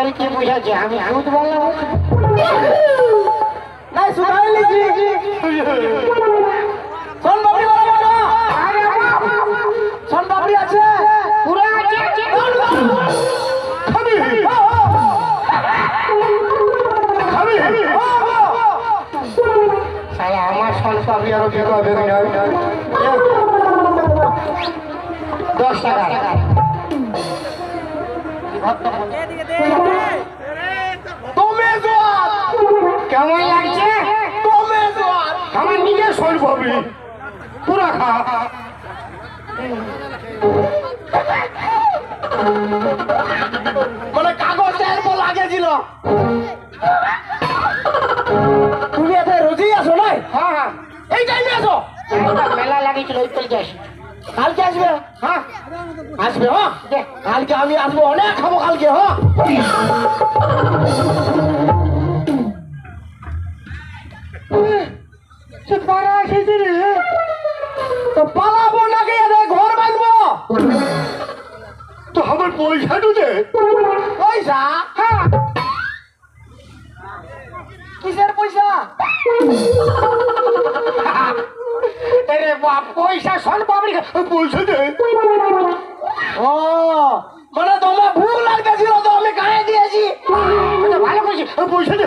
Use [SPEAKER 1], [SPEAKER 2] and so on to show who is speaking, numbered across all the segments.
[SPEAKER 1] তোর কি বুঝাচ্ছে আমি দুধ বললাম
[SPEAKER 2] না সুধাই লিখি সোন বাবরি বলো না
[SPEAKER 1] আরে
[SPEAKER 2] সোন বাবরি আছে
[SPEAKER 1] পুরো আছে
[SPEAKER 2] খাবি খাবি
[SPEAKER 1] শালা আমার সনসাবি আরো কি হবে না 10 টাকা
[SPEAKER 2] তুমি জোয়ার
[SPEAKER 1] কেমন লাগছে
[SPEAKER 2] তুমি জোয়ার
[SPEAKER 1] আমার নিজের
[SPEAKER 2] সোন বাবরি
[SPEAKER 1] পুরো খা
[SPEAKER 2] মানে কাগজ এর বল আগে ছিল তুমি এতে রোজই আসো নাই
[SPEAKER 1] হ্যাঁ
[SPEAKER 2] এই টাইমে আসো
[SPEAKER 1] মেলা লাগিয়েছিল ওই তো যাস
[SPEAKER 2] কালকে আসবে
[SPEAKER 1] হ্যাঁ
[SPEAKER 2] আসবে হ্যাঁ
[SPEAKER 1] দেখ
[SPEAKER 2] কালকে আমি আসবো অনেক খাবো কালকে হ্যাঁ
[SPEAKER 1] পাড়া এসেছি রে
[SPEAKER 2] তো পালাবো নাকি এদের ঘর বাঁধবো তো আমার পয়সা ঢুকে পয়সা
[SPEAKER 1] হ্যাঁ
[SPEAKER 2] কিসের পয়সা
[SPEAKER 1] আরে বাপ পয়সা শোন পাবলিক
[SPEAKER 2] পয়সা দে ও মানে তোমার ভুল লাগতেছিল তো আমি গায়ে দিয়েছি
[SPEAKER 1] ভালো করছি
[SPEAKER 2] পয়সা দে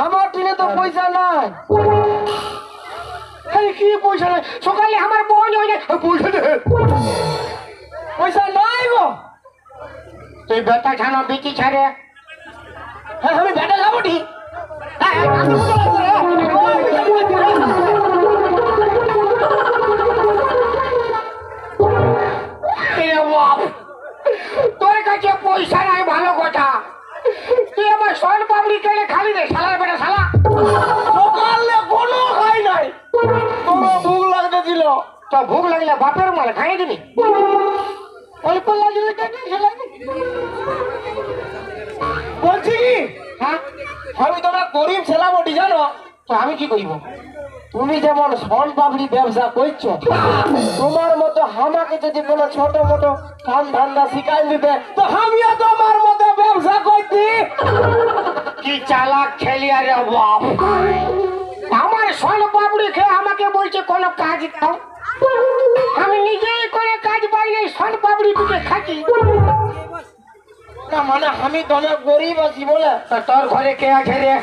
[SPEAKER 2] আমার টিনে তো পয়সা নাই
[SPEAKER 1] আরে কি পয়সা নাই সকালে আমার বোন ওই
[SPEAKER 2] পয়সা দে পয়সা নাই গো
[SPEAKER 1] তুই বেটা ছানো বিচি ছাড়ে
[SPEAKER 2] হ্যাঁ আমি বেটা যাবো ঠিক
[SPEAKER 1] তোর কাছে পয়সা নাই ভালো কথা তুই আমার শোন পাবলিক কেলে খালি রে শালার বেটা শালা
[SPEAKER 2] সকালে কোনো খাই নাই তোমার ভুল লাগতেছিল
[SPEAKER 1] তো ভুক লাগলে বাপের মাল খাইয়ে দিবি অল্প লাগলে
[SPEAKER 2] বলছি কি
[SPEAKER 1] হ্যাঁ
[SPEAKER 2] আমি তোমার গরিব ছেলা বটি জানো
[SPEAKER 1] তো আমি কি করিব
[SPEAKER 2] তুমি যেমন সোন পাপড়ি ব্যবসা করছো তোমার মতো আমাকে যদি কোনো ছোট মোটো কাম ধান্দা শিখাই দিতে তো আমিও তোমার মতো ব্যবসা করছি
[SPEAKER 1] কি চালাক খেলি আরে বাপ আমার শোন পাপড়ি খেয়ে আমাকে বলছে কোনো কাজ দাও আমি নিজেই করে কাজ পাই নাই শোন পাপড়ি দিকে খাচ্ছি
[SPEAKER 2] না মানে আমি তোমার গরিব আছি বলে
[SPEAKER 1] তা তোর ঘরে কে আছে রে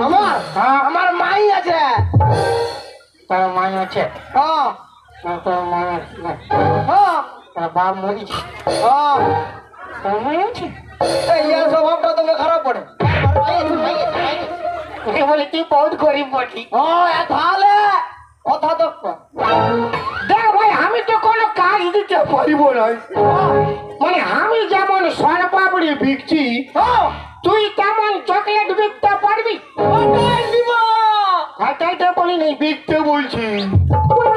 [SPEAKER 2] আমার
[SPEAKER 1] হ্যাঁ
[SPEAKER 2] আমার মাই আছে
[SPEAKER 1] তোর মাই আছে
[SPEAKER 2] হ্যাঁ
[SPEAKER 1] তোর মাই আছে
[SPEAKER 2] হ্যাঁ
[SPEAKER 1] তোর বাপ মরিছে
[SPEAKER 2] হ্যাঁ
[SPEAKER 1] তোর মাই আছে
[SPEAKER 2] এই ইয়ার স্বভাবটা তোমাকে খারাপ পড়ে
[SPEAKER 1] তুই বলে তুই বহুত গরিব বটি
[SPEAKER 2] ও তাহলে কথা তো
[SPEAKER 1] দেখ ভাই আমি তো কোনো কাজ দিতে পারিব না মানে আমি যেমন সোন পাপড়ি বিকছি তুই তেমন চকলেট বিকতে পারবি তাই তো বলি নেই বিকতে বলছি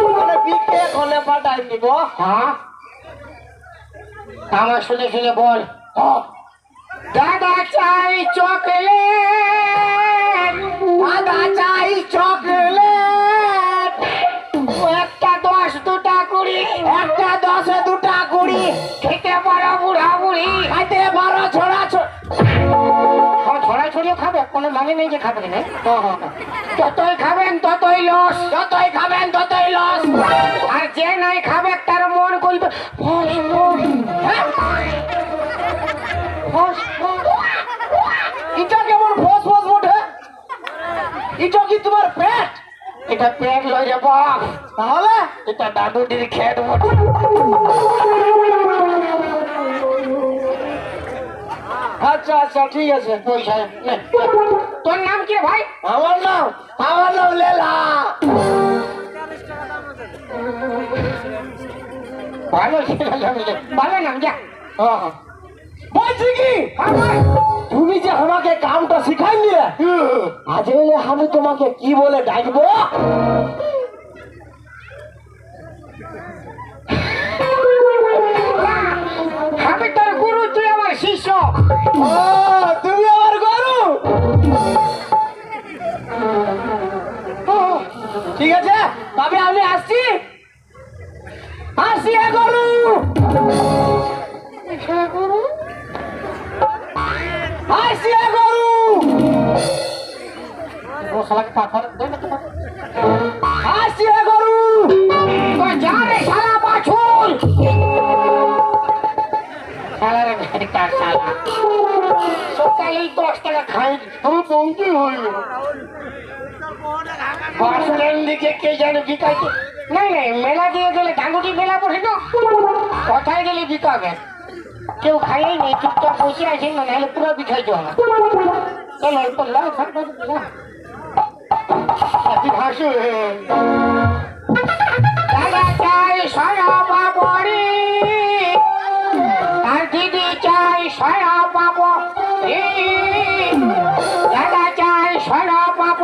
[SPEAKER 2] মানে বিকে এখনে পাঠাই দিব
[SPEAKER 1] হ্যাঁ আমার শুনে শুনে বল দাদা চাই চকলেট
[SPEAKER 2] দাদা চাই চকলেট
[SPEAKER 1] একটা 10 দুটা 20
[SPEAKER 2] একটা 10 দুটা 20
[SPEAKER 1] খেতে পারো বুড়া বুড়ি
[SPEAKER 2] খাইতে পারো ছোড়া
[SPEAKER 1] ছড়া ছড়িয়ে খাবে কোনো মানে নেই যে খাবে না যতই খাবেন ততই লস
[SPEAKER 2] যতই খাবেন ততই লস
[SPEAKER 1] আর যে নাই খাবে তার মন করবে ফস ফস
[SPEAKER 2] হ্যাঁ?
[SPEAKER 1] ফস ফস।
[SPEAKER 2] এটা কেমন ফস ফস ওঠে এটা কি তোমার পেট
[SPEAKER 1] এটা পেট লই রে বাপ
[SPEAKER 2] তাহলে
[SPEAKER 1] এটা দাদুটির খেত বটে
[SPEAKER 2] আচ্ছা আচ্ছা ঠিক আছে
[SPEAKER 1] পয়সা নে। তোর নাম কি ভাই
[SPEAKER 2] আমার নাম লেলা
[SPEAKER 1] ভালো ছিল ভালো নাম যা
[SPEAKER 2] বলছি কি তুমি যে আমাকে কামটা শিখাই নিয়ে আজ এলে আমি তোমাকে কি বলে ডাকবো
[SPEAKER 1] আমি তোর গুরু তুই আমার শিষ্য
[SPEAKER 2] তুমি আমার গরু ঠিক আছে তবে আমি আসছি গরু
[SPEAKER 1] শালাকে পাথর
[SPEAKER 2] আসছি হে গরু
[SPEAKER 1] যা রে শালা বাছুর শালা রে ভেড়টা শালা সকালেই 10 টাকা খাই তুমি বন্ধু হইল বাসনের দিকে কে জানে বিকাইতে নাই নাই মেলা দিয়ে গেলে ডাঙ্গুটি মেলা বসে তো কোথায় গেলে বিকাবে কেউ খাইই নেই চুপচাপ বসে আছে না নাহলে পুরো বিখাই যাওয়া চলো অল্প লাভ ভাসু দাদা চাই সারা বাবরি আর দিদি চাই সারা বাব দাদা চাই সারা বাব